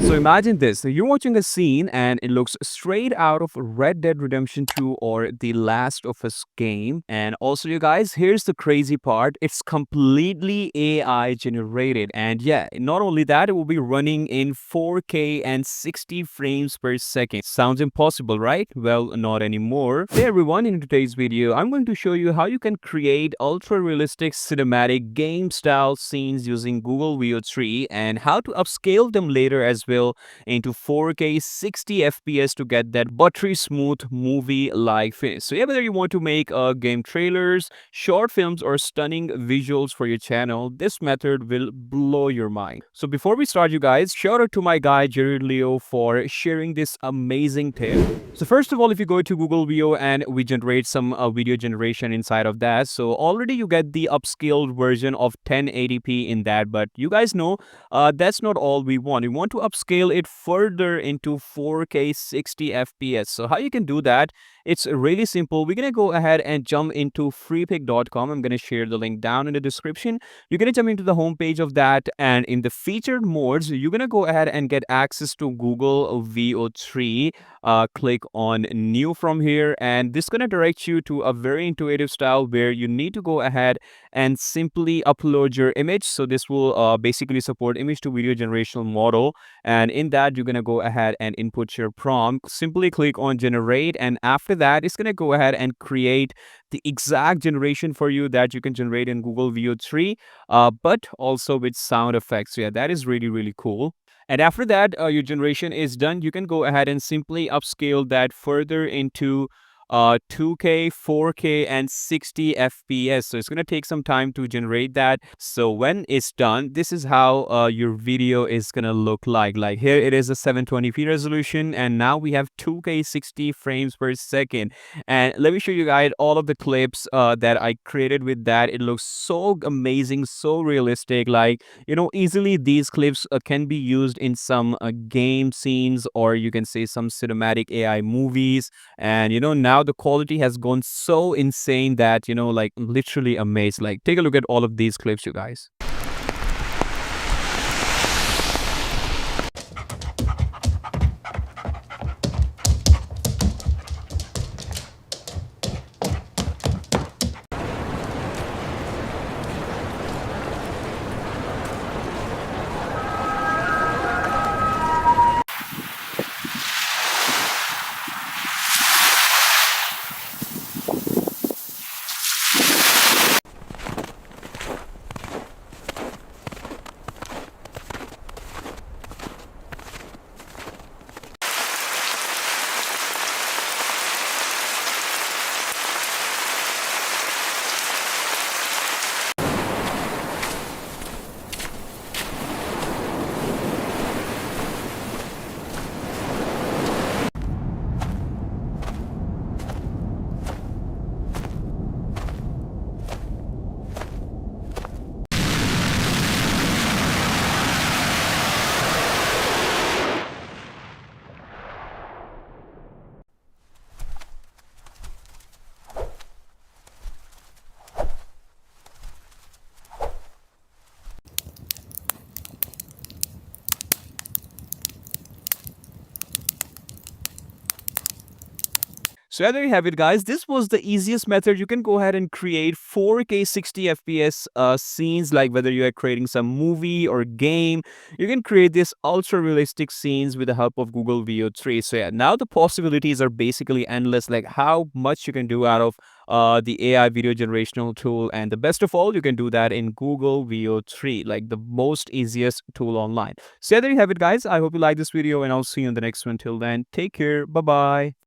So imagine this. So you're watching a scene and it looks straight out of Red Dead Redemption 2 or The Last of Us game. And also, you guys, here's the crazy part. It's completely AI generated. And yeah, not only that, it will be running in 4K and 60 frames per second. Sounds impossible, right? Well, not anymore. Hey everyone, in today's video, I'm going to show you how you can create ultra-realistic cinematic game-style scenes using Google VEO 3 and how to upscale them later as well into 4K 60 FPS to get that buttery smooth movie-like finish. So yeah, whether you want to make game trailers, short films, or stunning visuals for your channel, this method will blow your mind. So before we start, you guys, shout out to my guy Jared Leo for sharing this amazing tip. So first of all, if you go to Google VEO and we generate some video generation inside of that, so already you get the upscaled version of 1080p in that, but you guys know that's not all we want. We want to upscale it further into 4K 60 FPS. So how you can do that? It's really simple. We're going to go ahead and jump into freepick.com. I'm going to share the link down in the description. You're going to jump into the homepage of that, and in the featured modes, you're going to go ahead and get access to Google VEO 3. Click on new from here, and this is going to direct you to a very intuitive style where you need to go ahead and simply upload your image. So this will basically support image to video generational model, and in that you're going to go ahead and input your prompt. Simply click on generate, and after that it's going to go ahead and create the exact generation for you that you can generate in Google VEO 3, but also with sound effects. So yeah, that is really cool. And after that, your generation is done. You can go ahead and simply upscale that further into 2K, 4K, and 60 FPS. So it's going to take some time to generate that. So when it's done, this is how your video is going to look like. Like here it is a 720p resolution, and now we have 2K 60 frames per second. And let me show you guys all of the clips that I created with that. It looks so amazing, so realistic. Like, you know, easily these clips can be used in some game scenes, or you can say some cinematic AI movies. And you know, now the quality has gone so insane that, you know, like literally amazed. Like, take a look at all of these clips, you guys. So yeah, there you have it, guys. This was the easiest method. You can go ahead and create 4K 60 FPS scenes, like whether you are creating some movie or game. You can create these ultra realistic scenes with the help of Google VEO 3. So yeah, now the possibilities are basically endless, like how much you can do out of the AI video generational tool. And the best of all, you can do that in Google VEO 3, like the most easiest tool online. So yeah, there you have it, guys. I hope you like this video, and I'll see you in the next one. Till then, take care. Bye-bye.